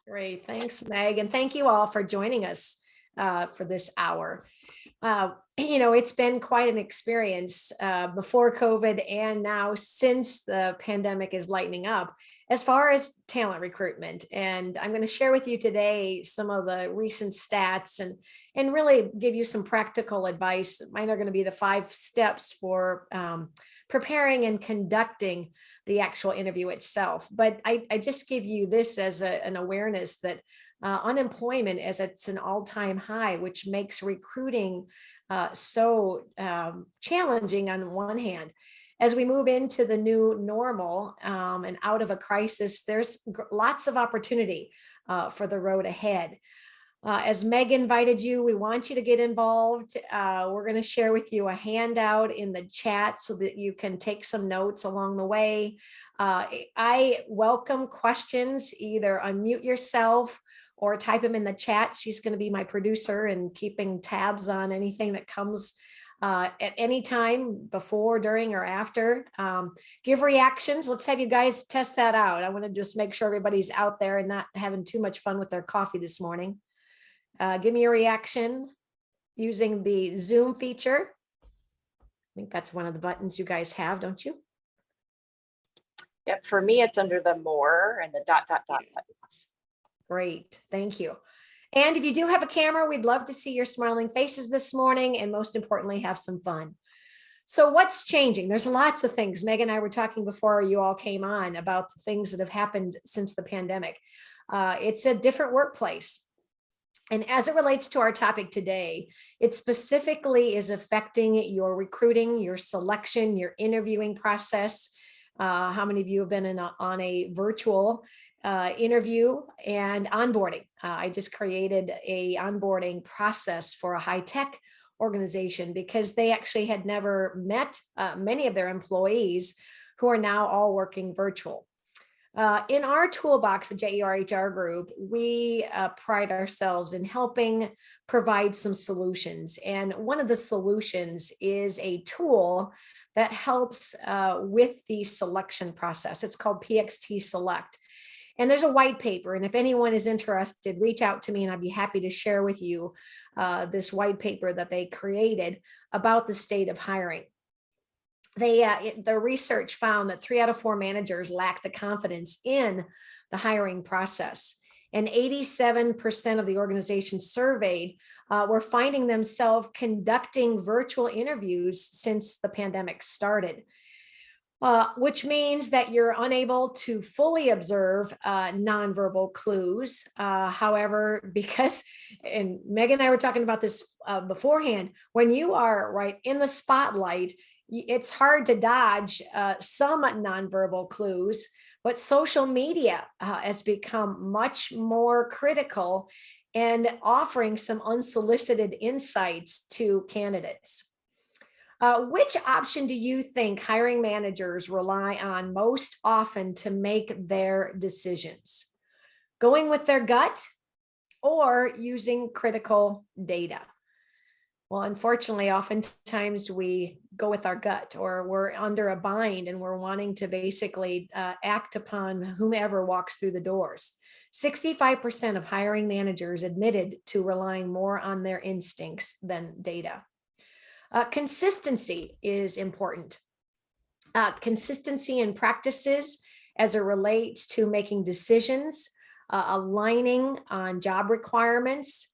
Great. Thanks, Meg. And thank you all for joining us for this hour. It's been quite an experience before COVID and now since the pandemic is lightening up as far as talent recruitment. And I'm going to share with you today some of the recent stats and really give you some practical advice. Mine are going to be the 5 steps for preparing and conducting the actual interview itself. But I just give you this as an awareness that unemployment is it's an all-time high, which makes recruiting so challenging on one hand. As we move into the new normal and out of a crisis, there's lots of opportunity for the road ahead. As Meg invited you, we want you to get involved. We're going to share with you a handout in the chat so that you can take some notes along the way. I welcome questions. Either unmute yourself or type them in the chat. She's going to be my producer and keeping tabs on anything that comes at any time before, during, or after. Give reactions. Let's have you guys test that out. I want to just make sure everybody's out there and not having too much fun with their coffee this morning. Give me a reaction using the Zoom feature. I think that's one of the buttons you guys have, don't you? Yep, for me, it's under the more and the ... buttons. Great, thank you. And if you do have a camera, we'd love to see your smiling faces this morning, and most importantly, have some fun. So what's changing? There's lots of things. Meg and I were talking before you all came on about the things that have happened since the pandemic. It's a different workplace. And as it relates to our topic today, it specifically is affecting your recruiting, your selection, your interviewing process. How many of you have been on a virtual interview and onboarding? I just created a onboarding process for a high-tech organization because they actually had never met many of their employees who are now all working virtual. In our toolbox at JER Group, we pride ourselves in helping provide some solutions. And one of the solutions is a tool that helps with the selection process. It's called PXT Select. And there's a white paper. And if anyone is interested, reach out to me and I'd be happy to share with you this white paper that they created about the state of hiring. The research found that 3 out of 4 managers lack the confidence in the hiring process. And 87% of the organizations surveyed were finding themselves conducting virtual interviews since the pandemic started. Which means that you're unable to fully observe nonverbal clues. However, because, and Meg and I were talking about this beforehand, when you are right in the spotlight, it's hard to dodge some nonverbal clues, but social media has become much more critical and offering some unsolicited insights to candidates. Which option do you think hiring managers rely on most often to make their decisions? Going with their gut or using critical data? Well, unfortunately, oftentimes we go with our gut, or we're under a bind and we're wanting to basically act upon whomever walks through the doors. 65% of hiring managers admitted to relying more on their instincts than data. Consistency is important. Consistency in practices as it relates to making decisions, aligning on job requirements.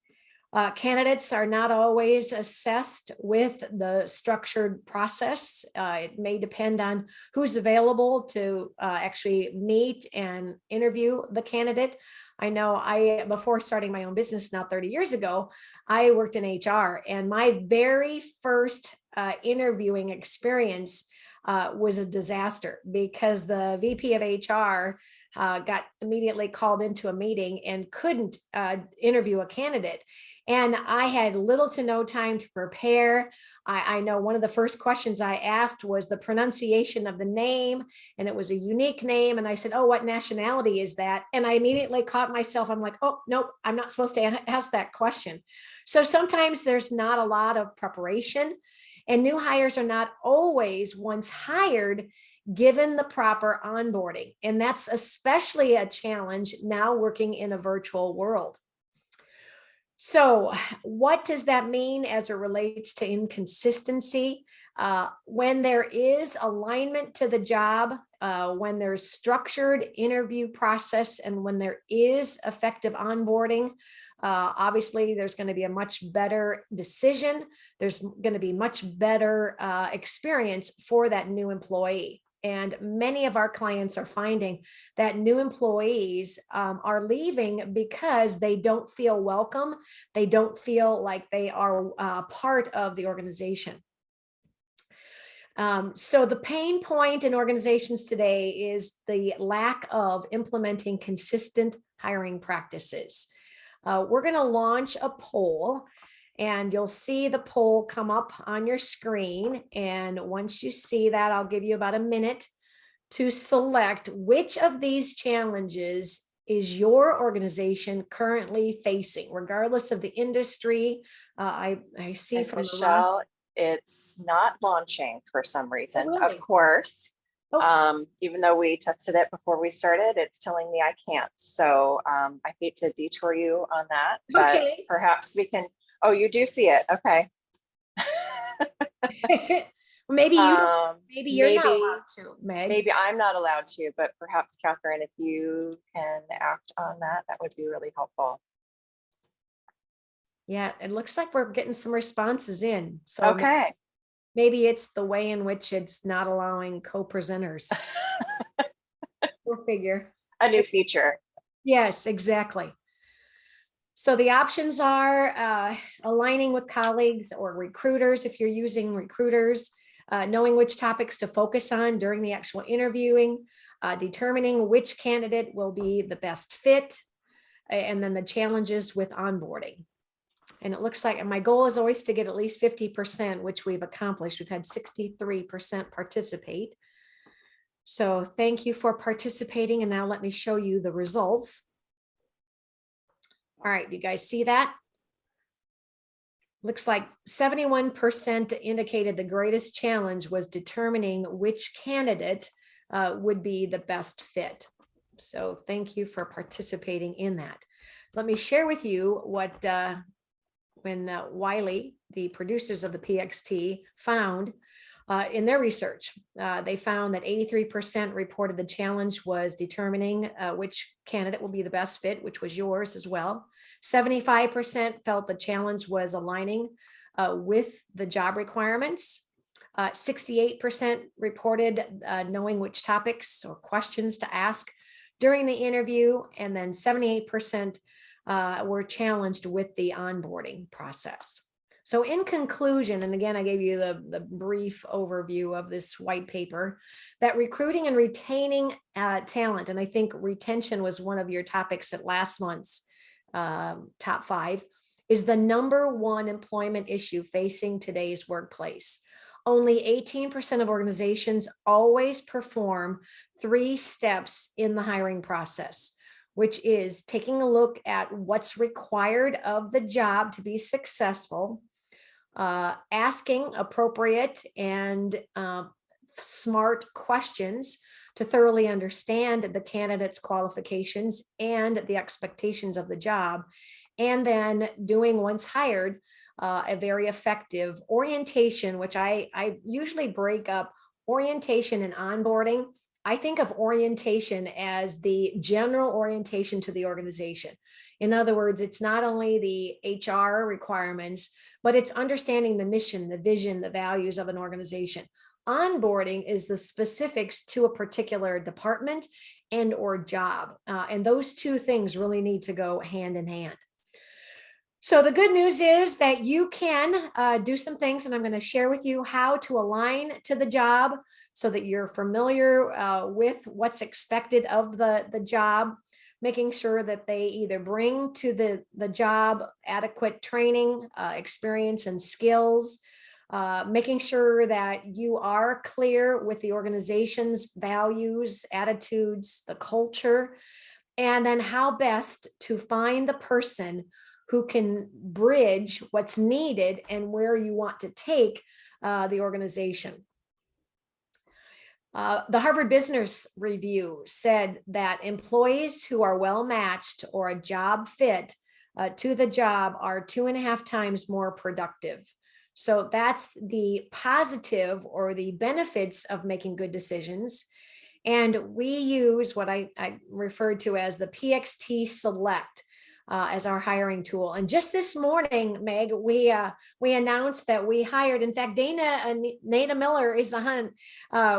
Candidates are not always assessed with the structured process. It may depend on who's available to actually meet and interview the candidate. I know before starting my own business now 30 years ago, I worked in HR, and my very first interviewing experience was a disaster because the VP of HR got immediately called into a meeting and couldn't interview a candidate. And I had little to no time to prepare. I know one of the first questions I asked was the pronunciation of the name, and it was a unique name. And I said, "Oh, what nationality is that?" And I immediately caught myself. I'm like, "Oh, nope, I'm not supposed to ask that question." So sometimes there's not a lot of preparation, and new hires are not always, once hired, given the proper onboarding. And that's especially a challenge now working in a virtual world. So what does that mean as it relates to inconsistency? When there is alignment to the job, when there's structured interview process, and when there is effective onboarding, obviously there's going to be a much better decision. There's going to be much better experience for that new employee. And many of our clients are finding that new employees are leaving because they don't feel welcome. They don't feel like they are part of the organization. So the pain point in organizations today is the lack of implementing consistent hiring practices. We're going to launch a poll, and you'll see the poll come up on your screen. And once you see that, I'll give you about a minute to select which of these challenges is your organization currently facing, regardless of the industry. I see And from Michele, it's not launching for some reason. Oh, really? Of course, Oh. even though we tested it before we started, it's telling me I can't. So I hate to detour you on that, but Okay. perhaps we can. Oh, you do see it. Okay. Maybe you're not allowed to, Meg. Maybe I'm not allowed to, but perhaps Catherine, if you can act on that, that would be really helpful. Yeah, it looks like we're getting some responses in. So Okay. maybe it's the way in which it's not allowing co-presenters. We'll figure. A new feature. Yes, exactly. So the options are aligning with colleagues or recruiters if you're using recruiters, knowing which topics to focus on during the actual interviewing, determining which candidate will be the best fit, and then the challenges with onboarding. And it looks like my goal is always to get at least 50%, which we've accomplished. We've had 63% participate. So thank you for participating. And now let me show you the results. All right, you guys see that? Looks like 71% indicated the greatest challenge was determining which candidate would be the best fit. So thank you for participating in that. Let me share with you what when Wiley, the producers of the PXT, found in their research. They found that 83% reported the challenge was determining which candidate will be the best fit, which was yours as well. 75% felt the challenge was aligning with the job requirements. 68% reported knowing which topics or questions to ask during the interview, and then 78% were challenged with the onboarding process. So in conclusion, and again, I gave you the brief overview of this white paper, that recruiting and retaining talent, and I think retention was one of your topics at last month's top 5, is the #1 employment issue facing today's workplace. Only 18% of organizations always perform 3 steps in the hiring process, which is taking a look at what's required of the job to be successful, asking appropriate and smart questions to thoroughly understand the candidate's qualifications and the expectations of the job, and then doing, once hired, a very effective orientation, which I usually break up orientation and onboarding. I think of orientation as the general orientation to the organization. In other words, it's not only the HR requirements, but it's understanding the mission, the vision, the values of an organization. Onboarding is the specifics to a particular department and or job. And those two things really need to go hand in hand. So the good news is that you can do some things, and I'm going to share with you how to align to the job so that you're familiar with what's expected of the job, making sure that they either bring to the job adequate training, experience, and skills, making sure that you are clear with the organization's values, attitudes, the culture, and then how best to find the person who can bridge what's needed and where you want to take the organization. The Harvard Business Review said that employees who are well matched or a job fit to the job are 2.5 times more productive. So that's the positive or the benefits of making good decisions. And we use what I referred to as the PXT Select as our hiring tool. And just this morning, Meg, we announced that we hired, in fact, Nada Miller is the hunt.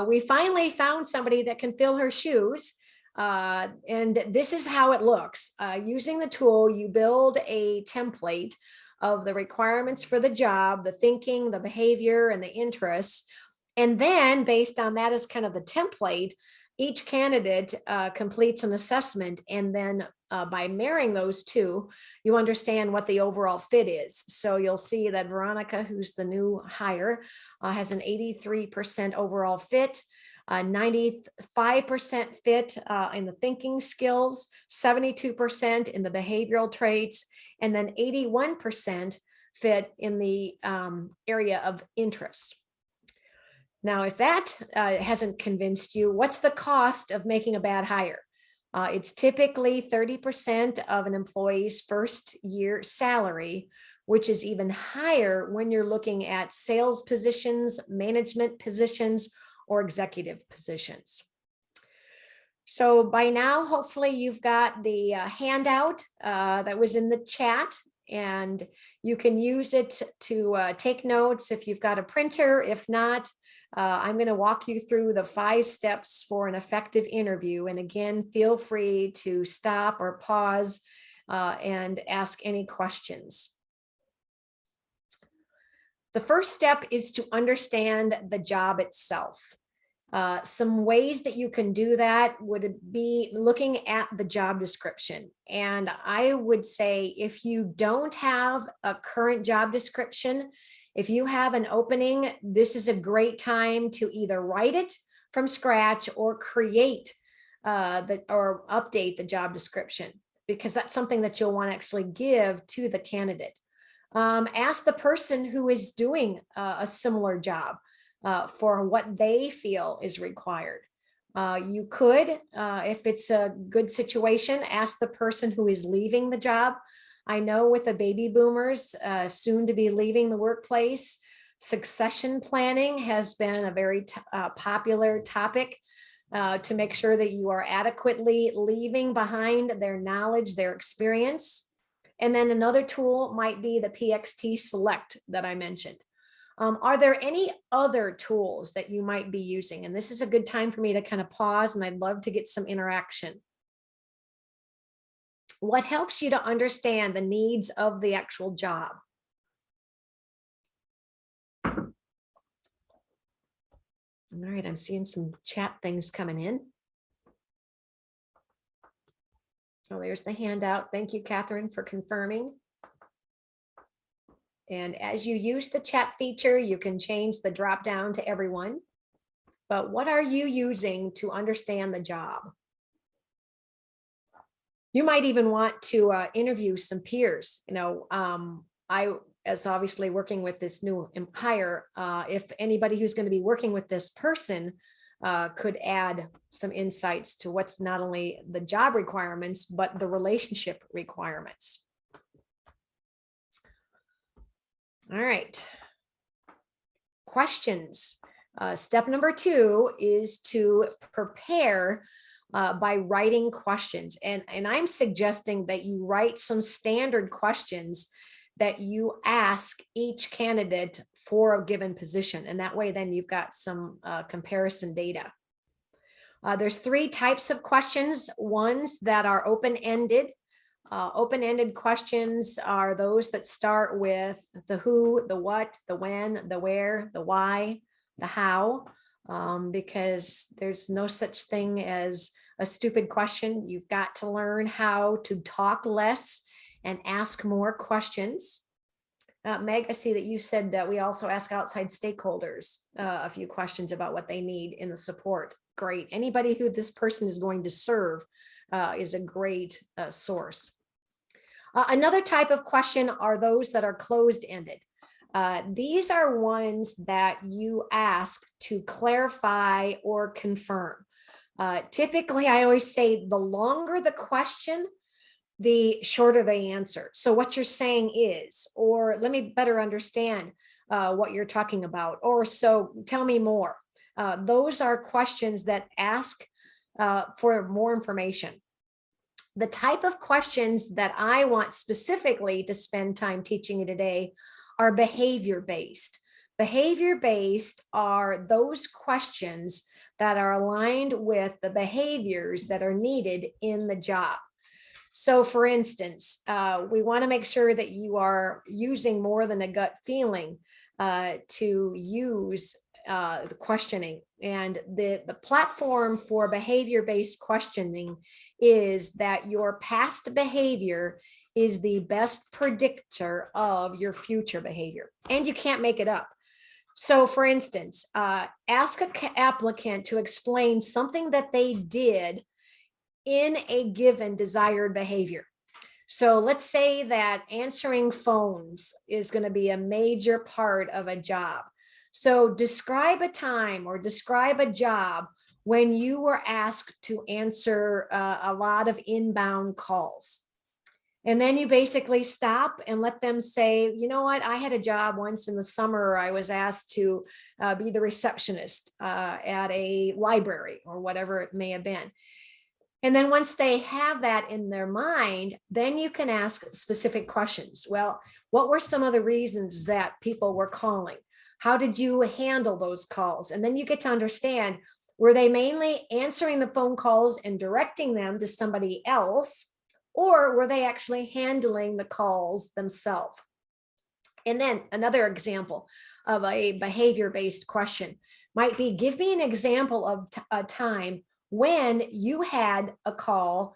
We finally found somebody that can fill her shoes. And this is how it looks. Using the tool, you build a template of the requirements for the job, the thinking, the behavior, and the interests. And then based on that as kind of the template, each candidate completes an assessment. And then by marrying those two, you understand what the overall fit is. So you'll see that Veronica, who's the new hire, has an 83% overall fit, 95% fit in the thinking skills, 72% in the behavioral traits, and then 81% fit in the area of interest. Now, if that hasn't convinced you, what's the cost of making a bad hire? It's typically 30% of an employee's first year salary, which is even higher when you're looking at sales positions, management positions, or executive positions. So by now, hopefully you've got the handout that was in the chat, and you can use it to take notes if you've got a printer. If not, I'm going to walk you through the 5 steps for an effective interview. And again, feel free to stop or pause and ask any questions. The first step is to understand the job itself. Some ways that you can do that would be looking at the job description. And I would say if you don't have a current job description, if you have an opening, this is a great time to either write it from scratch or create or update the job description, because that's something that you'll want to actually give to the candidate. Ask the person who is doing a similar job for what they feel is required. You could, if it's a good situation, ask the person who is leaving the job. I know with the baby boomers soon to be leaving the workplace, succession planning has been a very popular topic to make sure that you are adequately leaving behind their knowledge, their experience. And then another tool might be the PXT Select that I mentioned. Are there any other tools that you might be using? And this is a good time for me to kind of pause, and I'd love to get some interaction. What helps you to understand the needs of the actual job? All right, I'm seeing some chat things coming in. Oh, there's the handout. Thank you, Catherine, for confirming. And as you use the chat feature, you can change the drop down to everyone. But what are you using to understand the job? You might even want to interview some peers. You know, I, as obviously working with this new hire, if anybody who's going to be working with this person could add some insights to what's not only the job requirements, but the relationship requirements. All right. Questions. Step number 2 is to prepare by writing questions. And I'm suggesting that you write some standard questions that you ask each candidate for a given position. And that way, then you've got some comparison data. There's 3 types of questions. Ones that are open-ended. Open-ended questions are those that start with the who, the what, the when, the where, the why, the how, because there's no such thing as a stupid question. You've got to learn how to talk less and ask more questions. Meg, I see that you said that we also ask outside stakeholders a few questions about what they need in the support. Great. Anybody who this person is going to serve is a great source. Another type of question are those that are closed-ended. These are ones that you ask to clarify or confirm. Typically, I always say the longer the question, the shorter the answer. So what you're saying is, or let me better understand what you're talking about, or so tell me more. Those are questions that ask for more information. The type of questions that I want specifically to spend time teaching you today are behavior-based. Behavior-based are those questions that are aligned with the behaviors that are needed in the job. So for instance, we want to make sure that you are using more than a gut feeling to use the questioning. And the platform for behavior-based questioning is that your past behavior is the best predictor of your future behavior, and you can't make it up. So for instance, ask an applicant to explain something that they did in a given desired behavior. So let's say that answering phones is going to be a major part of a job. So describe a time or describe a job when you were asked to answer a lot of inbound calls. And then you basically stop and let them say, you know what, I had a job once in the summer. I was asked to be the receptionist at a library or whatever it may have been. And then once they have that in their mind, then you can ask specific questions. Well, what were some of the reasons that people were calling? How did you handle those calls? And then you get to understand, were they mainly answering the phone calls and directing them to somebody else, or were they actually handling the calls themselves? And then another example of a behavior-based question might be, give me an example of a time when you had a call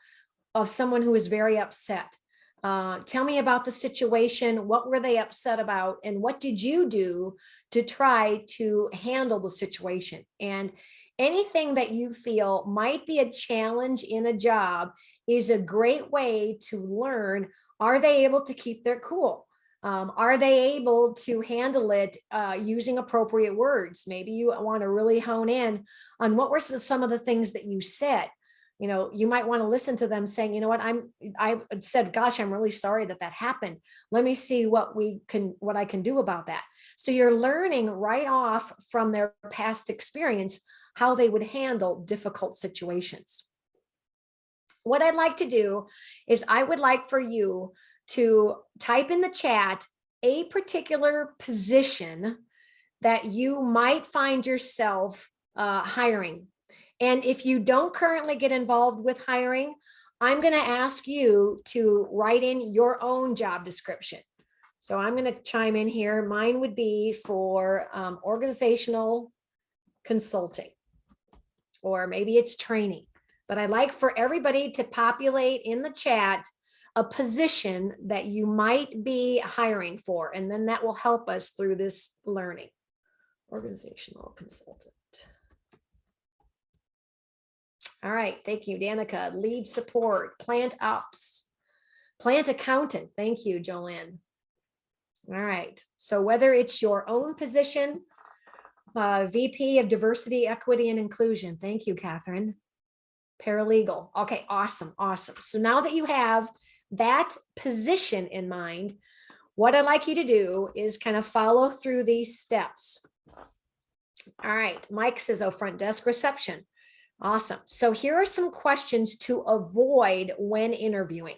of someone who was very upset. Tell me about the situation. What were they upset about? And what did you do to try to handle the situation? And anything that you feel might be a challenge in a job is a great way to learn, are they able to keep their cool? Are they able to handle it using appropriate words? Maybe you want to really hone in on what were some of the things that you said. You know, you might want to listen to them saying, you know what, I said, gosh, I'm really sorry that happened. Let me see what I can do about that. So you're learning right off from their past experience how they would handle difficult situations. What I'd like to do is I would like for you to type in the chat a particular position that you might find yourself hiring. And if you don't currently get involved with hiring, I'm going to ask you to write in your own job description. So I'm going to chime in here. Mine would be for organizational consulting, or maybe it's training. But I'd like for everybody to populate in the chat a position that you might be hiring for, and then that will help us through this learning. Organizational consultant. All right, thank you, Danica. Lead support, plant ops, plant accountant. Thank you, Jolene. All right, so whether it's your own position, VP of Diversity, Equity, and Inclusion. Thank you, Catherine. Paralegal. Okay, awesome, awesome. So now that you have that position in mind, what I'd like you to do is kind of follow through these steps. All right, Mike says, oh, front desk reception. Awesome. So here are some questions to avoid when interviewing.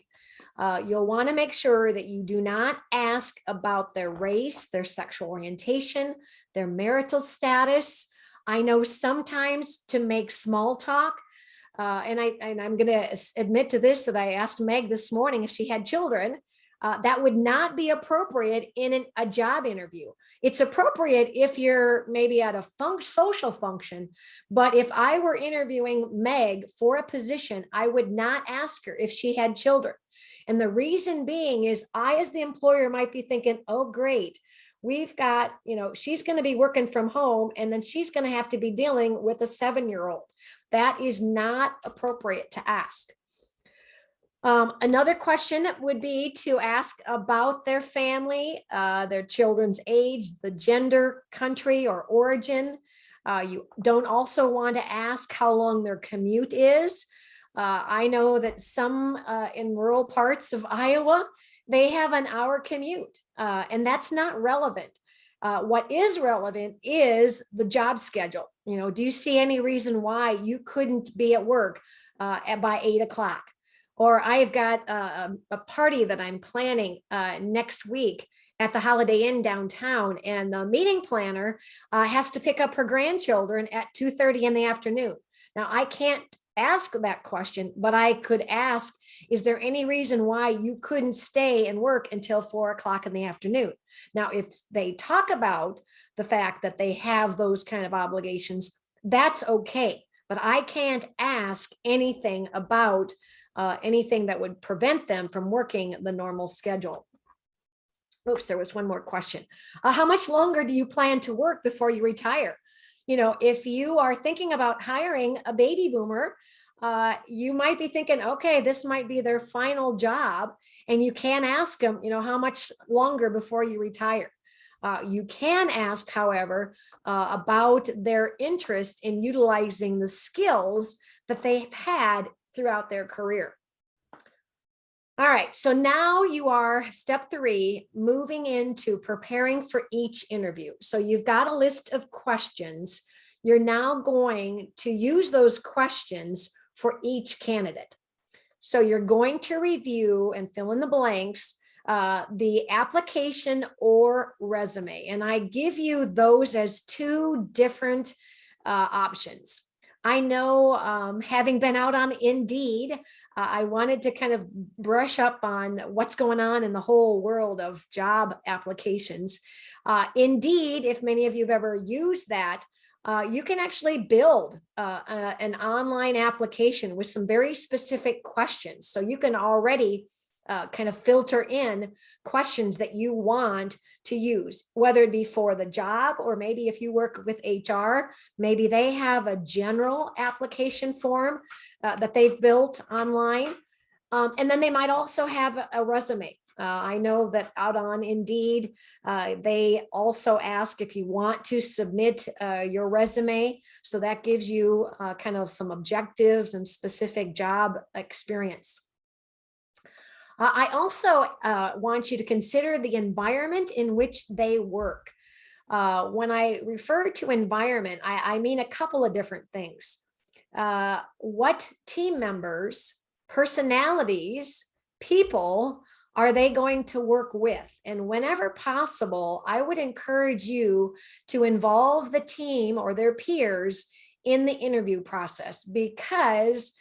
You'll want to make sure that you do not ask about their race, their sexual orientation, their marital status. I know sometimes to make small talk, and I'm going to admit to this, that I asked Meg this morning if she had children. That would not be appropriate in a job interview. It's appropriate if you're maybe at a social function, but if I were interviewing Meg for a position, I would not ask her if she had children. And the reason being is I, as the employer, might be thinking, oh, great, we've got, she's going to be working from home, and then she's going to have to be dealing with a 7-year-old. That is not appropriate to ask. Another question would be to ask about their family, their children's age, the gender, country, or origin. You don't also want to ask how long their commute is. I know that some in rural parts of Iowa, they have an hour commute, and that's not relevant. What is relevant is the job schedule. Do you see any reason why you couldn't be at work by 8 o'clock? Or I've got a party that I'm planning next week at the Holiday Inn downtown, and the meeting planner has to pick up her grandchildren at 2:30 in the afternoon. Now, I can't ask that question, but I could ask, is there any reason why you couldn't stay and work until 4 o'clock in the afternoon? Now, if they talk about the fact that they have those kind of obligations, that's okay. But I can't ask anything about anything that would prevent them from working the normal schedule. Oops, there was one more question. How much longer do you plan to work before you retire? If you are thinking about hiring a baby boomer, you might be thinking, okay, this might be their final job, and you can ask them, how much longer before you retire. You can ask, however, about their interest in utilizing the skills that they've had throughout their career. All right, so now you are step 3, moving into preparing for each interview. So you've got a list of questions. You're now going to use those questions for each candidate. So you're going to review and fill in the blanks, the application or resume. And I give you those as 2 different options. I know, having been out on Indeed, I wanted to kind of brush up on what's going on in the whole world of job applications. Indeed, if many of you have ever used that, you can actually build an online application with some very specific questions. So you can already kind of filter in questions that you want to use, whether it be for the job, or maybe if you work with HR, maybe they have a general application form that they've built online. And then they might also have a resume. I know that out on Indeed, they also ask if you want to submit your resume. So that gives you kind of some objectives and specific job experience. I also want you to consider the environment in which they work. When I refer to environment, I mean a couple of different things. What team members, personalities, people are they going to work with? And whenever possible, I would encourage you to involve the team or their peers in the interview process, because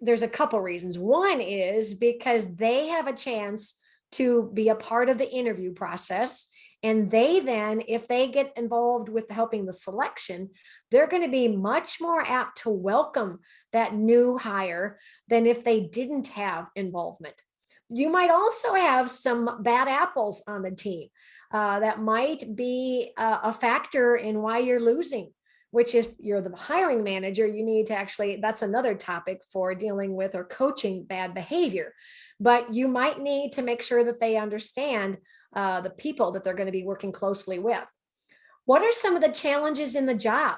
there's a couple reasons. One is because they have a chance to be a part of the interview process. And they then, if they get involved with helping the selection, they're going to be much more apt to welcome that new hire than if they didn't have involvement. You might also have some bad apples on the team that might be a factor in why you're losing, which is, you're the hiring manager, you need to actually, that's another topic for dealing with or coaching bad behavior. But you might need to make sure that they understand the people that they're going to be working closely with. What are some of the challenges in the job?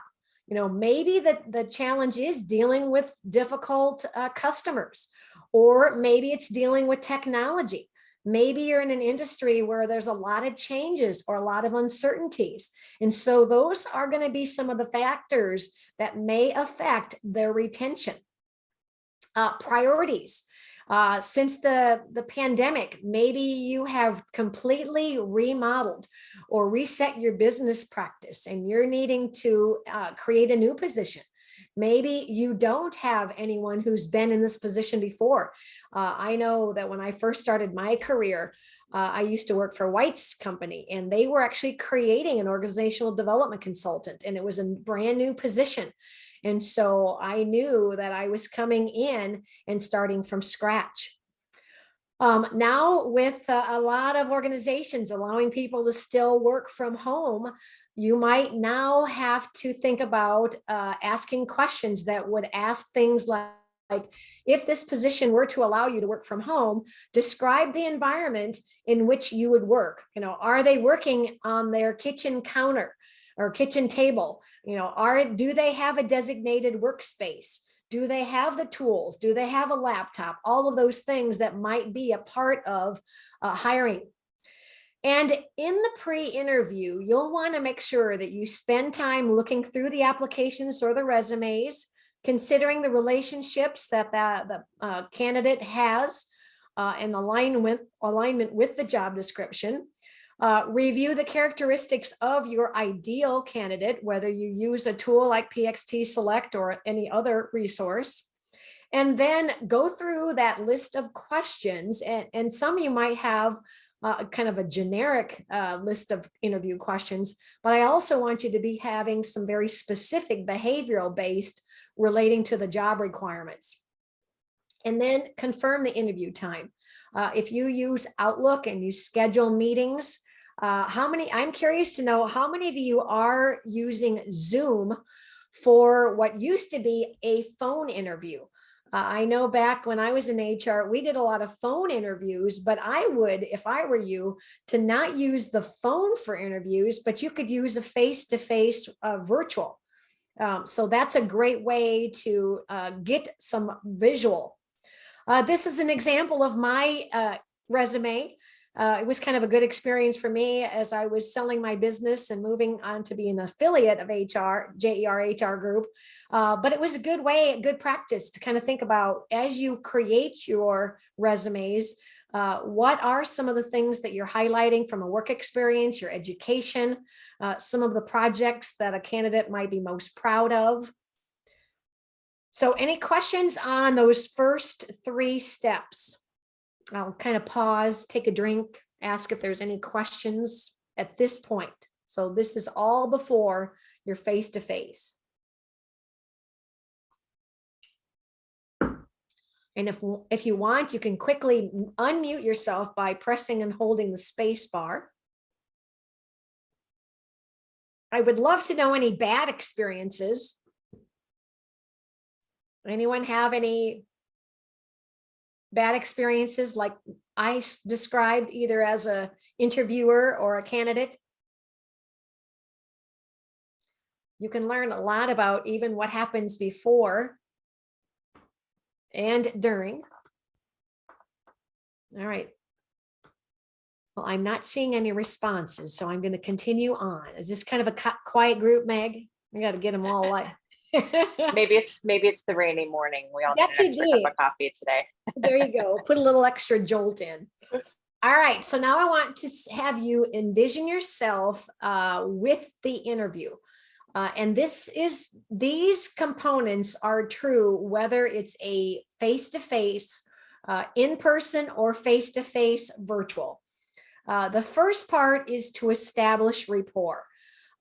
Maybe the challenge is dealing with difficult customers, or maybe it's dealing with technology. Maybe you're in an industry where there's a lot of changes or a lot of uncertainties. And so those are going to be some of the factors that may affect their retention. Priorities. Since the pandemic, maybe you have completely remodeled or reset your business practice and you're needing to create a new position. Maybe you don't have anyone who's been in this position before. I know that when I first started my career, I used to work for White's company, and they were actually creating an organizational development consultant, and it was a brand new position. And so I knew that I was coming in and starting from scratch. Now with a lot of organizations allowing people to still work from home, you might now have to think about asking questions that would ask things like, like, if this position were to allow you to work from home, describe the environment in which you would work. You know, are they working on their kitchen counter or kitchen table? You know, do they have a designated workspace? Do they have the tools? Do they have a laptop? All of those things that might be a part of hiring. And in the pre-interview, you'll want to make sure that you spend time looking through the applications or the resumes, considering the relationships that the candidate has in alignment with the job description. Review the characteristics of your ideal candidate, whether you use a tool like PXT Select or any other resource. And then go through that list of questions. And some you might have kind of a generic list of interview questions, but I also want you to be having some very specific behavioral based relating to the job requirements. And then confirm the interview time. If you use Outlook and you schedule meetings, I'm curious to know how many of you are using Zoom for what used to be a phone interview. I know back when I was in HR, we did a lot of phone interviews, but I would, if I were you, to not use the phone for interviews, but you could use a face-to-face virtual. So that's a great way to get some visual. This is an example of my resume. It was kind of a good experience for me as I was selling my business and moving on to be an affiliate of JER HR Group. But it was a good way, good practice to kind of think about as you create your resumes, what are some of the things that you're highlighting from a work experience, your education, some of the projects that a candidate might be most proud of. So any questions on those first 3 steps? I'll kind of pause, take a drink, ask if there's any questions at this point. So this is all before your face-to-face. And if you want, you can quickly unmute yourself by pressing and holding the space bar. I would love to know any bad experiences. Anyone have any bad experiences like I described either as a interviewer or a candidate? You can learn a lot about even what happens before and during. All right. Well, I'm not seeing any responses, so I'm going to continue on. Is this kind of a quiet group, Meg? I got to get them all like. Maybe it's the rainy morning. We all need an extra cup of coffee today. There you go. Put a little extra jolt in. All right. So now I want to have you envision yourself with the interview. And these components are true, whether it's a face-to-face, in-person, or face-to-face virtual. The first part is to establish rapport.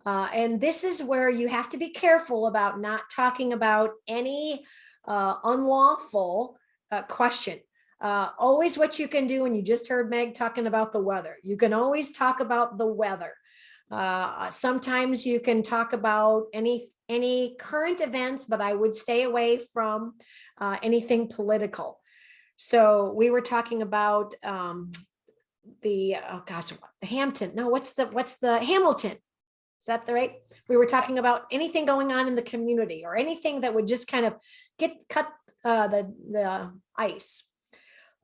And this is where you have to be careful about not talking about any unlawful question. Always what you can do, and you just heard Meg talking about the weather. You can always talk about the weather. Sometimes you can talk about any current events, but I would stay away from anything political. So we were talking about the Hampton. No, what's the Hamilton? Is that the right? We were talking about anything going on in the community or anything that would just kind of cut the ice.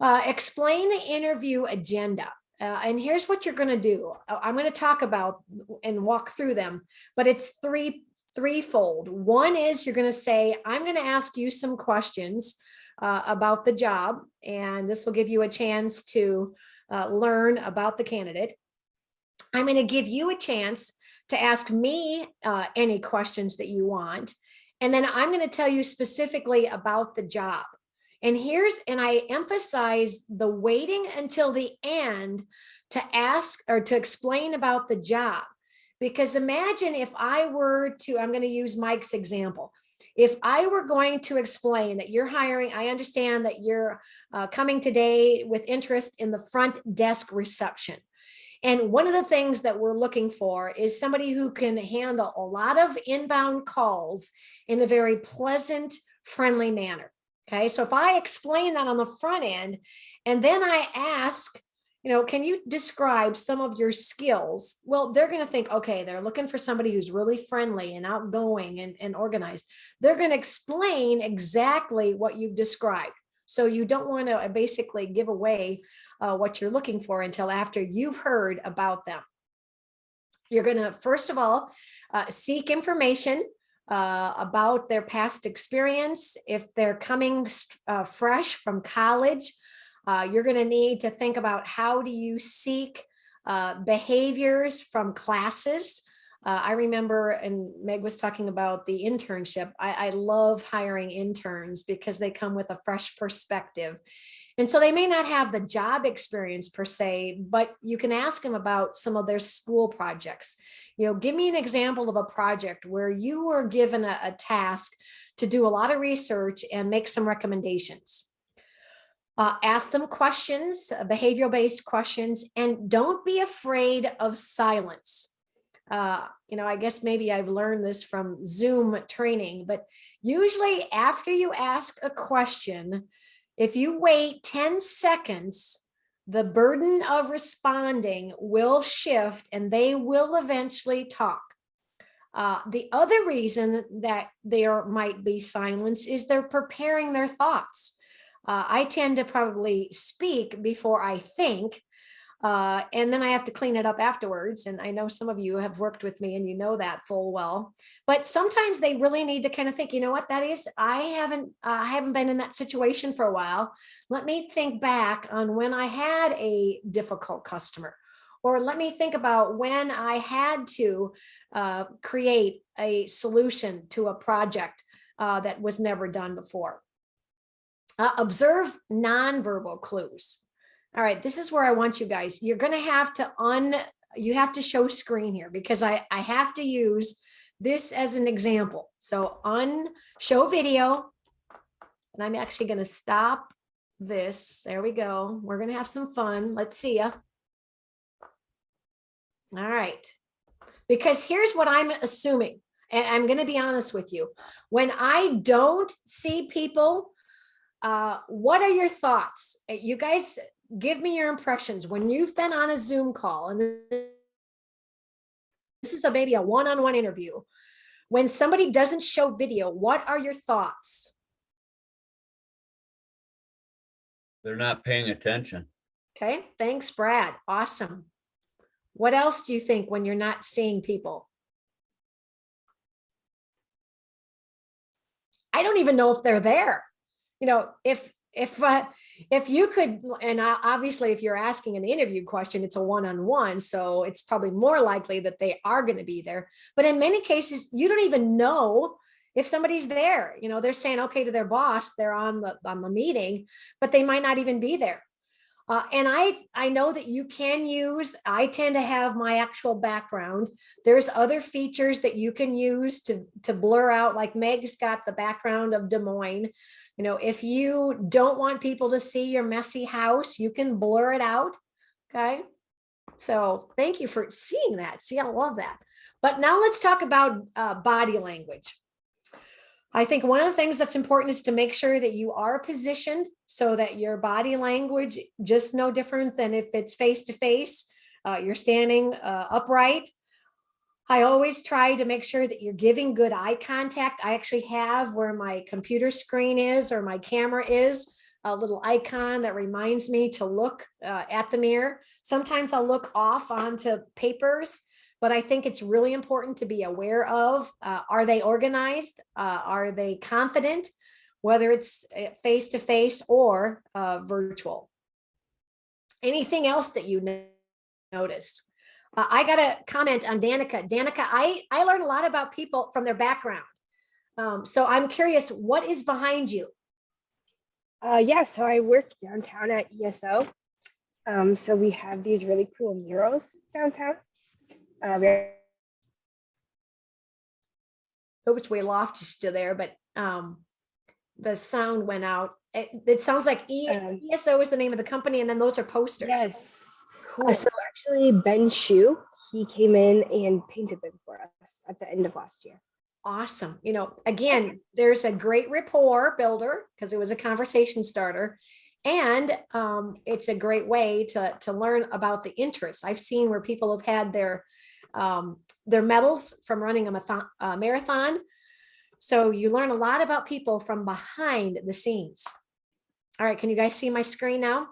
Explain the interview agenda. And here's what you're going to do. I'm going to talk about and walk through them, but it's threefold. One is you're going to say, I'm going to ask you some questions about the job, and this will give you a chance to learn about the candidate. I'm going to give you a chance to ask me any questions that you want. And then I'm going to tell you specifically about the job. And I emphasize the waiting until the end to ask or to explain about the job. Because imagine if I were to, I'm going to use Mike's example. If I were going to explain that you're hiring, I understand that you're coming today with interest in the front desk reception. And one of the things that we're looking for is somebody who can handle a lot of inbound calls in a very pleasant, friendly manner. Okay, so if I explain that on the front end, and then I ask, can you describe some of your skills? Well, they're going to think, okay, they're looking for somebody who's really friendly and outgoing and organized. They're going to explain exactly what you've described. So you don't want to basically give away what you're looking for until after you've heard about them. You're going to, first of all, seek information about their past experience. If they're coming fresh from college, you're going to need to think about how do you seek behaviors from classes. I remember, and Meg was talking about the internship. I love hiring interns because they come with a fresh perspective. And so they may not have the job experience per se, but you can ask them about some of their school projects. Give me an example of a project where you were given a task to do a lot of research and make some recommendations. Ask them questions, behavioral-based questions, and don't be afraid of silence. I guess maybe I've learned this from Zoom training, but usually after you ask a question, if you wait 10 seconds, the burden of responding will shift and they will eventually talk. The other reason that there might be silence is they're preparing their thoughts. I tend to probably speak before I think, and then I have to clean it up afterwards. And I know some of you have worked with me and you know that full well, but sometimes they really need to kind of think, you know what that is? I haven't been in that situation for a while. Let me think back on when I had a difficult customer, or let me think about when I had to create a solution to a project that was never done before. Observe nonverbal clues. All right, this is where I want you guys. You're going to have to show screen here because I have to use this as an example. So show video, and I'm actually going to stop this. There we go. We're going to have some fun. Let's see ya. All right, because here's what I'm assuming, and I'm going to be honest with you. When I don't see people, what are your thoughts? You guys give me your impressions when you've been on a Zoom call, and this is maybe a one-on-one interview. When somebody doesn't show video, what are your thoughts? They're not paying attention. Okay, thanks, Brad. Awesome. What else do you think when you're not seeing people? I don't even know if they're there. If you could, and obviously if you're asking an interview question, it's a one-on-one, so it's probably more likely that they are going to be there. But in many cases, you don't even know if somebody's there. They're saying okay to their boss, they're on the meeting, but they might not even be there. And I know that you can use, I tend to have my actual background. There's other features that you can use to blur out, like Meg's got the background of Des Moines. If you don't want people to see your messy house, you can blur it out. Okay. So thank you for seeing that. See, I love that. But now let's talk about body language. I think one of the things that's important is to make sure that you are positioned so that your body language, just no different than if it's face-to-face, you're standing upright. I always try to make sure that you're giving good eye contact. I actually have where my computer screen is or my camera is a little icon that reminds me to look at the mirror. Sometimes I'll look off onto papers, but I think it's really important to be aware of, are they organized? Are they confident? Whether it's face-to-face or virtual. Anything else that you noticed? I got a comment on Danica. Danica, I learned a lot about people from their background. So I'm curious, what is behind you? Yeah, so I work downtown at ESO. So we have these really cool murals downtown. Oops, we lost you there, but the sound went out. It sounds like ESO is the name of the company, and then those are posters. Yes. Cool. So actually, Ben Shu, he came in and painted them for us at the end of last year. awesome. You know, again, there's a great rapport builder because it was a conversation starter. And it's a great way to learn about the interests. I've seen where people have had their medals from running a marathon. So you learn a lot about people from behind the scenes. All right, can you guys see my screen now?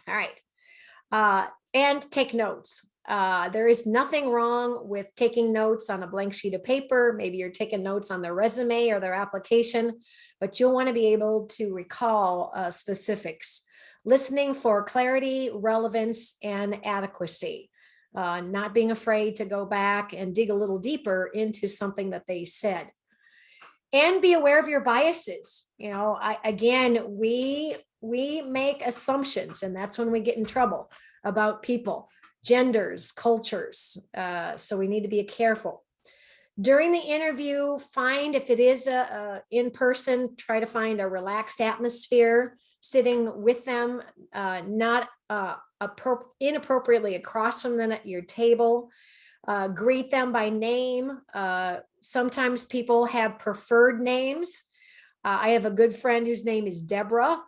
All right, and take notes. There is nothing wrong with taking notes on a blank sheet of paper. Maybe you're taking notes on their resume or their application, but you'll want to be able to recall specifics. Listening for clarity, relevance, and adequacy. Not being afraid to go back and dig a little deeper into something that they said. And be aware of your biases. You know, we make assumptions, and that's when we get in trouble about people, genders, cultures. So we need to be careful. During the interview, find if it is a in-person, try to find a relaxed atmosphere, sitting with them, not inappropriately across from them at your table. Greet them by name. Sometimes people have preferred names. I have a good friend whose name is Deborah,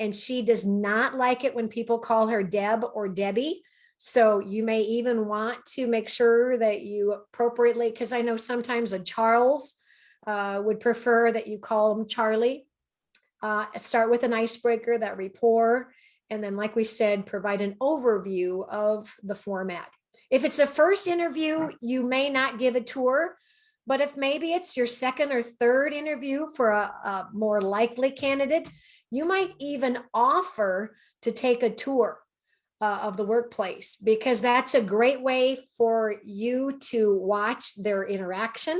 and she does not like it when people call her Deb or Debbie. So you may even want to make sure that you appropriately, because I know sometimes a Charles would prefer that you call him Charlie. Start with an icebreaker, that rapport, and then, like we said, provide an overview of the format. If it's a first interview, you may not give a tour, but if maybe it's your second or third interview for a more likely candidate, you might even offer to take a tour of the workplace, because that's a great way for you to watch their interaction.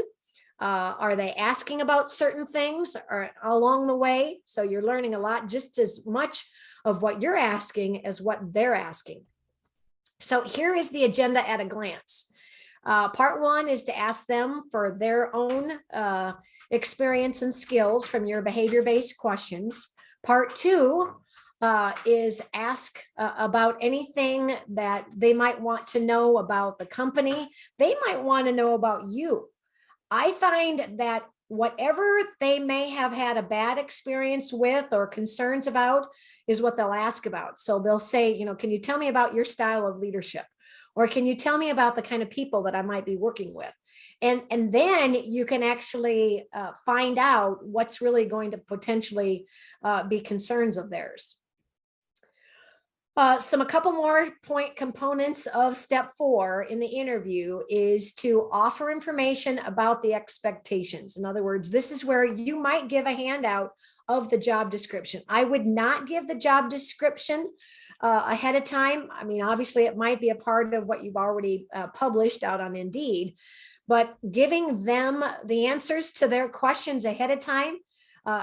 Are they asking about certain things or along the way? So you're learning a lot, just as much of what you're asking as what they're asking. So here is the agenda at a glance. Part one is to ask them for their own experience and skills from your behavior-based questions. Part two is ask about anything that they might want to know about the company. They might want to know about you. I find that whatever they may have had a bad experience with or concerns about is what they'll ask about. So they'll say, you know, can you tell me about your style of leadership? Or can you tell me about the kind of people that I might be working with? And then you can actually find out what's really going to potentially be concerns of theirs. A couple more point components of step 4 in the interview is to offer information about the expectations. In other words, this is where you might give a handout of the job description. I would not give the job description ahead of time. I mean, obviously it might be a part of what you've already published out on Indeed, but giving them the answers to their questions ahead of time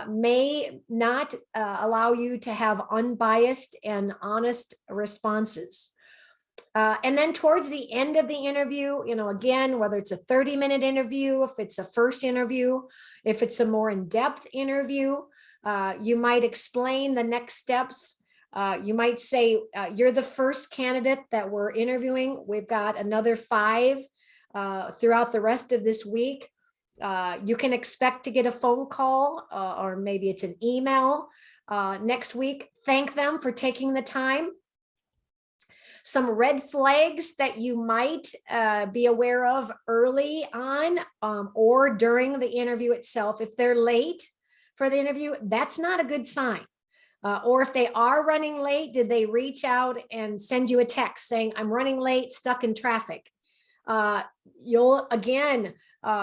may not allow you to have unbiased and honest responses. And then towards the end of the interview, you know, again, whether it's a 30-minute interview, if it's a first interview, if it's a more in-depth interview, you might explain the next steps. You might say, you're the first candidate that we're interviewing. We've got another 5 throughout the rest of this week. You can expect to get a phone call or maybe it's an email next week. Thank them for taking the time. Some red flags that you might be aware of early on or during the interview itself. If they're late for the interview, that's not a good sign. Or if they are running late, did they reach out and send you a text saying, I'm running late, stuck in traffic? You'll again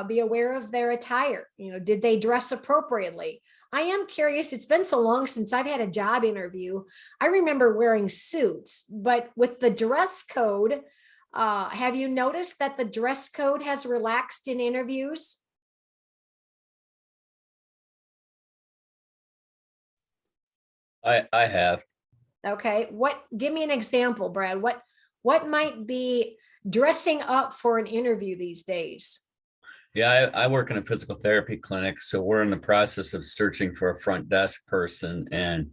be aware of their attire. You know, did they dress appropriately? I am curious. It's been so long since I've had a job interview. I remember wearing suits, but with the dress code, have you noticed that the dress code has relaxed in interviews? I have. Okay. Give me an example, Brad. What might be dressing up for an interview these days? Yeah, I work in a physical therapy clinic, so we're in the process of searching for a front desk person. And,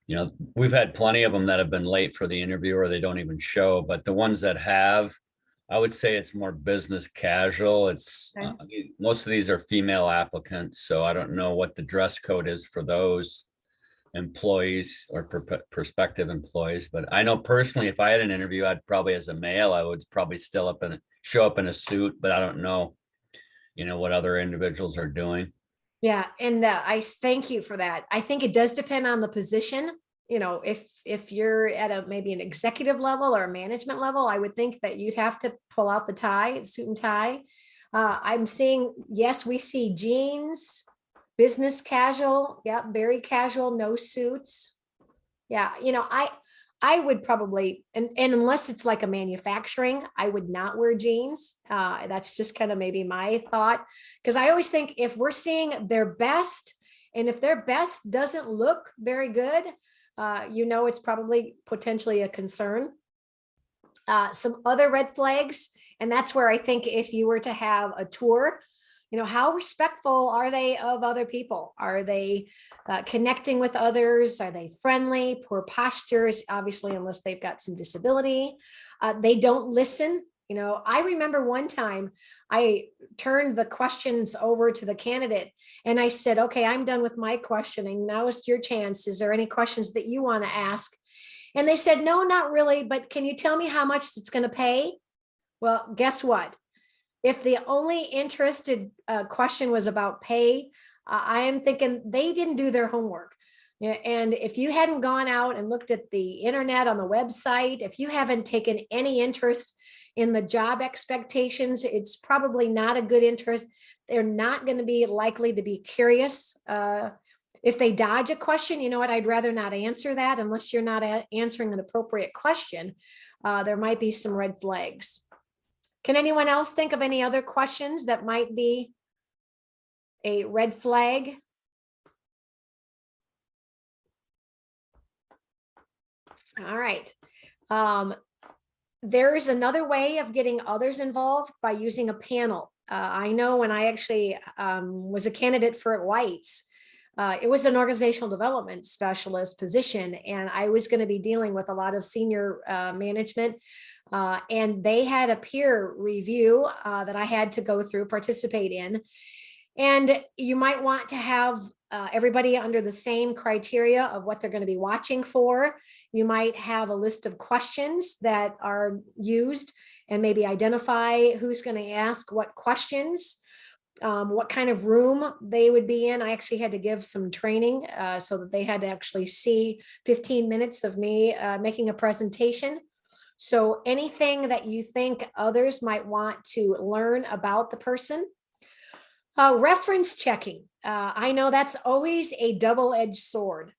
you know, we've had plenty of them that have been late for the interview or they don't even show, but the ones that have, I would say it's more business casual. It's most of these are female applicants, so I don't know what the dress code is for those employees or prospective employees. But I know personally, if I had an interview, I'd probably, as a male, I would probably show up in a suit, but I don't know, what other individuals are doing. Yeah, and I thank you for that. I think it does depend on the position. If you're at maybe an executive level or a management level, I would think that you'd have to pull out the tie, suit and tie. I'm seeing, yes, we see jeans, business casual, yeah, very casual, no suits. Yeah, I would probably, and unless it's like a manufacturing, I would not wear jeans. That's just kind of maybe my thought, because I always think if we're seeing their best, and if their best doesn't look very good, it's probably potentially a concern. Some other red flags, and that's where I think if you were to have a tour, how respectful are they of other people? Are they connecting with others? Are they friendly? Poor postures, obviously, unless they've got some disability. They don't listen. I remember one time I turned the questions over to the candidate and I said, okay, I'm done with my questioning. Now is your chance. Is there any questions that you want to ask? And they said, no, not really, but can you tell me how much it's going to pay? Well, guess what? If the only interested question was about pay, I am thinking they didn't do their homework. And if you hadn't gone out and looked at the internet on the website, if you haven't taken any interest in the job expectations, it's probably not a good interest. They're not going to be likely to be curious. If they dodge a question, you know what, I'd rather not answer that unless you're not answering an appropriate question. There might be some red flags. Can anyone else think of any other questions that might be a red flag? All right. There's another way of getting others involved by using a panel. I know when I actually was a candidate for White's, it was an organizational development specialist position, and I was going to be dealing with a lot of senior management. And they had a peer review that I had to go through, participate in. And you might want to have everybody under the same criteria of what they're going to be watching for. You might have a list of questions that are used and maybe identify who's going to ask what questions, what kind of room they would be in. I actually had to give some training so that they had to actually see 15 minutes of me making a presentation. So anything that you think others might want to learn about the person. Reference checking. I know that's always a double-edged sword.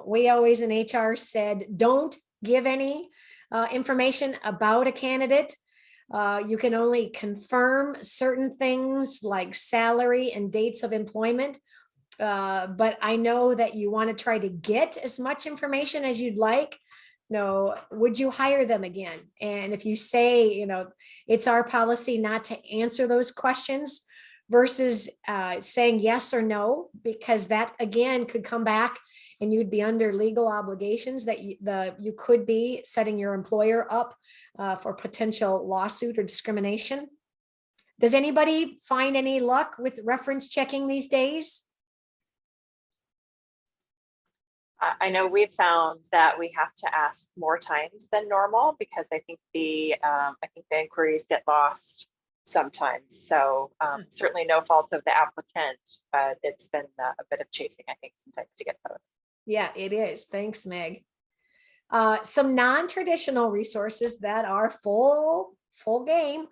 We always in HR said, don't give any information about a candidate. You can only confirm certain things like salary and dates of employment. But I know that you want to try to get as much information as you'd like. Would you hire them again? And if you say, it's our policy not to answer those questions versus saying yes or no, because that again could come back and you'd be under legal obligations that you could be setting your employer up for potential lawsuit or discrimination. Does anybody find any luck with reference checking these days? I know we've found that we have to ask more times than normal because I think the inquiries get lost sometimes. So certainly no fault of the applicant, but it's been a bit of chasing, I think, sometimes to get those. Yeah, it is. Thanks, Meg. Some non-traditional resources that are full game,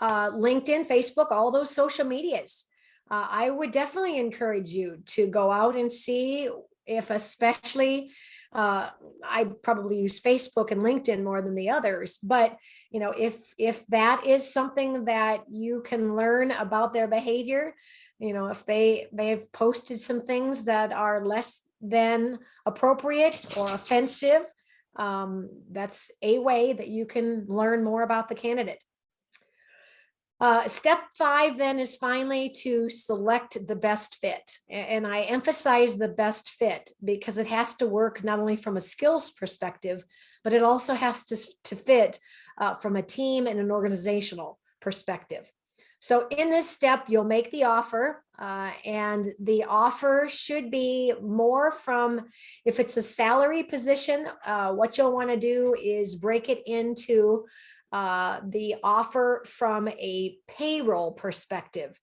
LinkedIn, Facebook, all those social medias. I would definitely encourage you to go out and see if, especially, I probably use Facebook and LinkedIn more than the others, but if that is something that you can learn about their behavior, if they've posted some things that are less than appropriate or offensive, that's a way that you can learn more about the candidate. Step 5 then is finally to select the best fit. And I emphasize the best fit because it has to work not only from a skills perspective, but it also has to fit from a team and an organizational perspective. So in this step, you'll make the offer, and the offer should be more from, if it's a salary position, what you'll want to do is break it into the offer from a payroll perspective.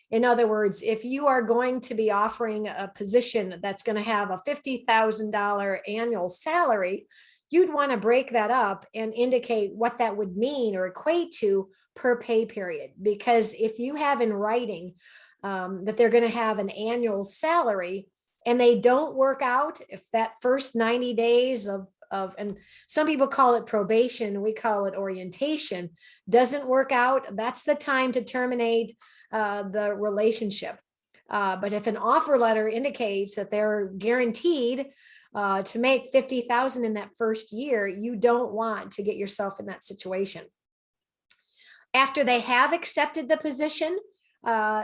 In other words, if you are going to be offering a position that's going to have a $50,000 annual salary, you'd want to break that up and indicate what that would mean or equate to per pay period. Because if you have in writing that they're going to have an annual salary and they don't work out, if that first 90 days of, and some people call it probation, we call it orientation, doesn't work out, that's the time to terminate the relationship. But if an offer letter indicates that they're guaranteed to make 50,000 in that first year, you don't want to get yourself in that situation. After they have accepted the position,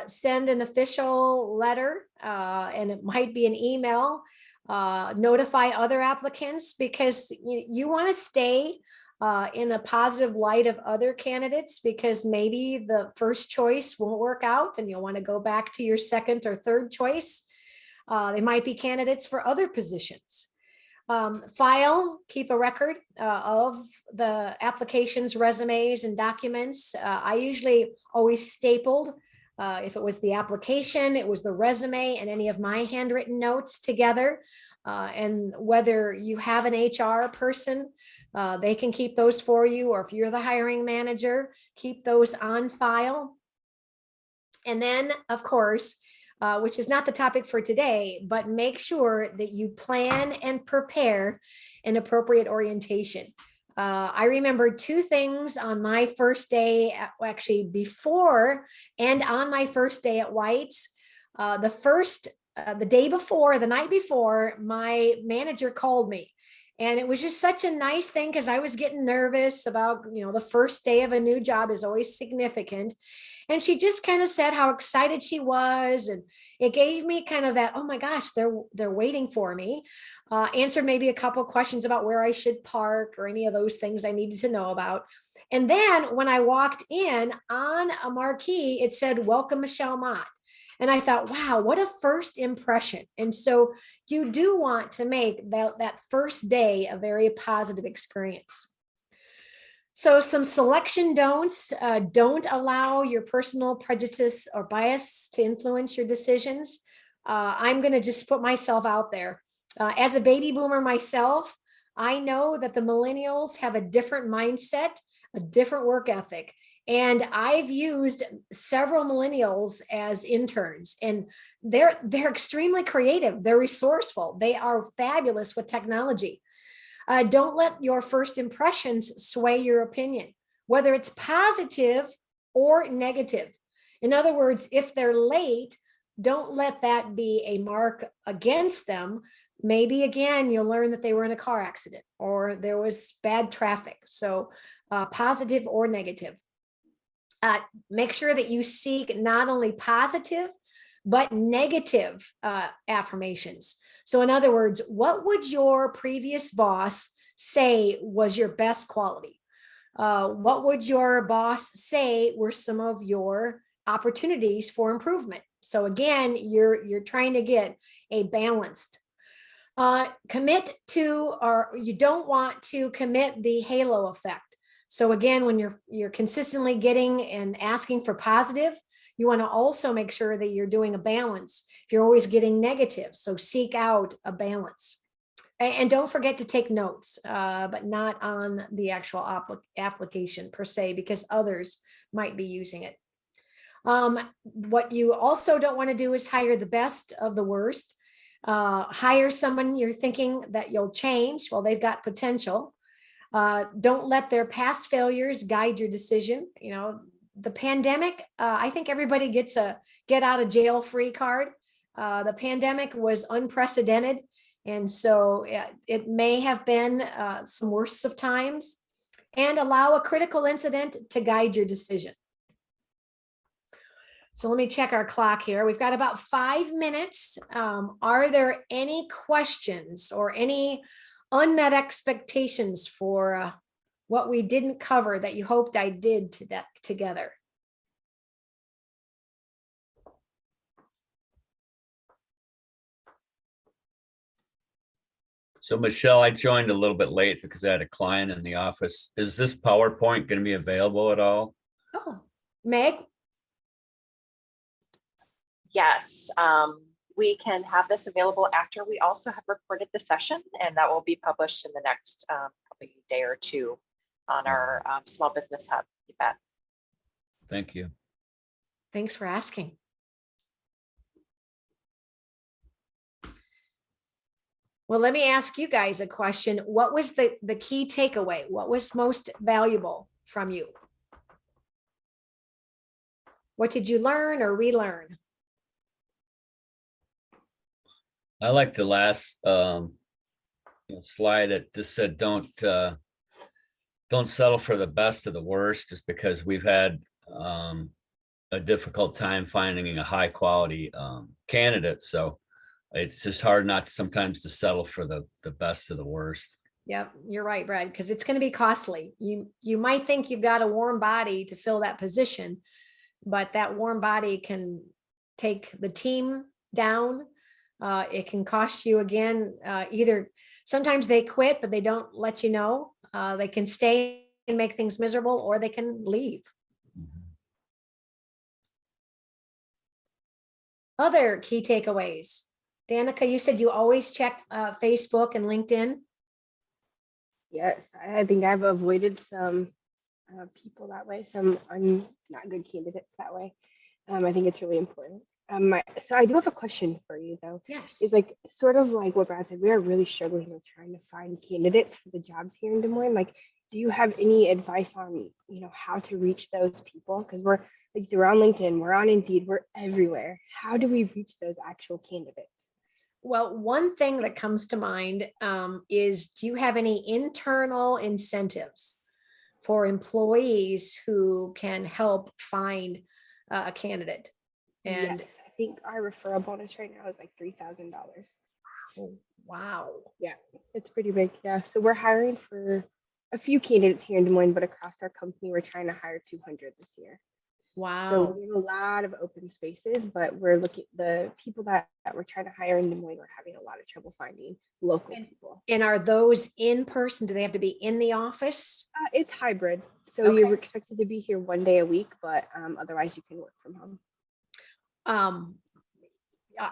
send an official letter, and it might be an email, notify other applicants, because you want to stay in a positive light of other candidates, because maybe the first choice won't work out and you'll want to go back to your second or third choice. They might be candidates for other positions. Keep a record of the applications, resumes, and documents. I usually always stapled, if it was the application, it was the resume and any of my handwritten notes together. And whether you have an HR person, they can keep those for you, or if you're the hiring manager, keep those on file. And then, of course, which is not the topic for today, but make sure that you plan and prepare an appropriate orientation. I remember two things on my first day, actually before and on my first day at White's. The day before, the night before, my manager called me. And it was just such a nice thing, because I was getting nervous about, the first day of a new job is always significant. And she just kind of said how excited she was. And it gave me kind of that, oh my gosh, they're waiting for me. Answered maybe a couple of questions about where I should park or any of those things I needed to know about. And then when I walked in, on a marquee, it said, "Welcome, Michele Mott." And I thought, wow, what a first impression. And so you do want to make that first day a very positive experience. So some selection don'ts: don't allow your personal prejudice or bias to influence your decisions. I'm going to just put myself out there. As a baby boomer myself, I know that the millennials have a different mindset, a different work ethic. And I've used several millennials as interns, and they're extremely creative. They're resourceful. They are fabulous with technology. Don't let your first impressions sway your opinion, whether it's positive or negative. In other words, if they're late, don't let that be a mark against them. Maybe again, you'll learn that they were in a car accident or there was bad traffic. So positive or negative. Make sure that you seek not only positive, but negative affirmations. So in other words, what would your previous boss say was your best quality? What would your boss say were some of your opportunities for improvement? So again, you're trying to get a balanced. Commit to, or you don't want to commit the halo effect. So again, when you're consistently getting and asking for positive, you want to also make sure that you're doing a balance. If you're always getting negative, so seek out a balance. And don't forget to take notes, but not on the actual application per se, because others might be using it. What you also don't want to do is hire the best of the worst. Hire someone you're thinking that you'll change. Well, they've got potential. Don't let their past failures guide your decision. The pandemic, I think everybody gets a get out of jail free card. The pandemic was unprecedented. And so it may have been some worst of times, and allow a critical incident to guide your decision. So let me check our clock here. We've got about 5 minutes. Are there any questions or any unmet expectations for what we didn't cover that you hoped I did together? So Michelle, I joined a little bit late because I had a client in the office. Is this PowerPoint going to be available at all? Oh, Meg? Yes, we can have this available after we also have recorded the session, and that will be published in the next probably day or two on our Small Business Hub. You bet. Thank you. Thanks for asking. Well, let me ask you guys a question. What was the key takeaway? What was most valuable from you? What did you learn or relearn? I like the last slide that just said don't settle for the best of the worst, just because we've had a difficult time finding a high quality candidate. So it's just hard not sometimes to settle for the best of the worst. Yep, you're right, Brad, because it's going to be costly. You might think you've got a warm body to fill that position, but that warm body can take the team down. It can cost you again, either sometimes they quit, but they don't let you know. They can stay and make things miserable, or they can leave. Other key takeaways. Danica, you said you always check Facebook and LinkedIn. Yes, I think I've avoided some people that way, some not good candidates that way. I think it's really important. So I do have a question for you though. Yes. It's like sort of like what Brad said, we are really struggling with trying to find candidates for the jobs here in Des Moines. Like, do you have any advice on, how to reach those people? Because we're on LinkedIn, we're on Indeed, we're everywhere. How do we reach those actual candidates? Well, one thing that comes to mind is, do you have any internal incentives for employees who can help find a candidate? And yes, I think our referral bonus right now is like $3,000. oh, wow. Yeah, it's pretty big. Yeah, so we're hiring for a few candidates here in Des Moines, but across our company, we're trying to hire 200 this year. Wow. So we have a lot of open spaces, but the people that we're trying to hire in Des Moines, we're having a lot of trouble finding local people. And are those in person? Do they have to be in the office? It's hybrid. So Okay. you're expected to be here one day a week, but otherwise you can work from home.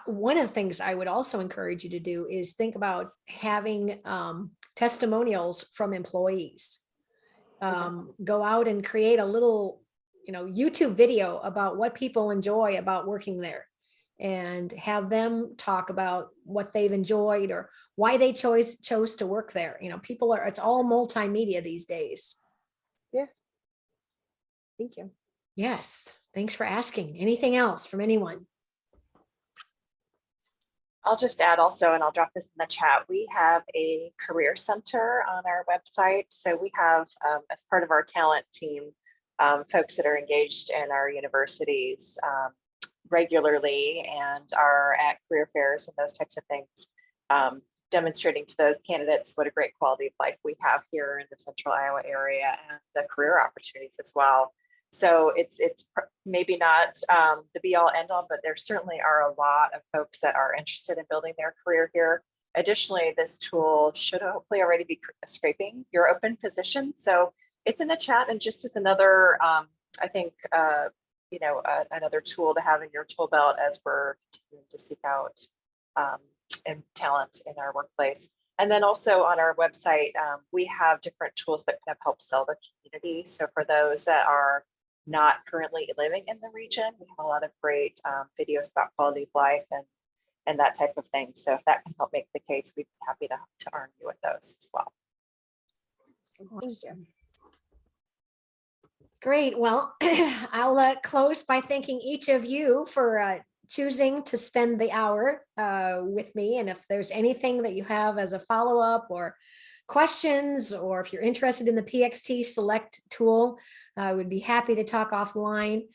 One of the things I would also encourage you to do is think about having testimonials from employees. Go out and create a little, YouTube video about what people enjoy about working there, and have them talk about what they've enjoyed or why they chose to work there. It's all multimedia these days. Yeah. Thank you. Yes. Thanks for asking. Anything else from anyone? I'll just add also, and I'll drop this in the chat, we have a career center on our website. So we have, as part of our talent team, folks that are engaged in our universities regularly and are at career fairs and those types of things, demonstrating to those candidates what a great quality of life we have here in the Central Iowa area and the career opportunities as well. So it's maybe not the be all end all, but there certainly are a lot of folks that are interested in building their career here. Additionally, this tool should hopefully already be scraping your open position. So it's in the chat, and just as another, I think, another tool to have in your tool belt as we're continuing to seek out and talent in our workplace. And then also on our website, we have different tools that kind of help sell the community. So for those that are not currently living in the region, we have a lot of great videos about quality of life and that type of thing. So if that can help make the case, we'd be happy to arm you with those as well. Awesome. Great. Well, I'll close by thanking each of you for choosing to spend the hour with me. And if there's anything that you have as a follow-up or questions, or if you're interested in the PXT Select tool, I would be happy to talk offline.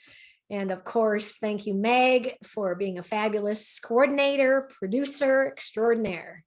And of course, thank you, Meg, for being a fabulous coordinator, producer extraordinaire.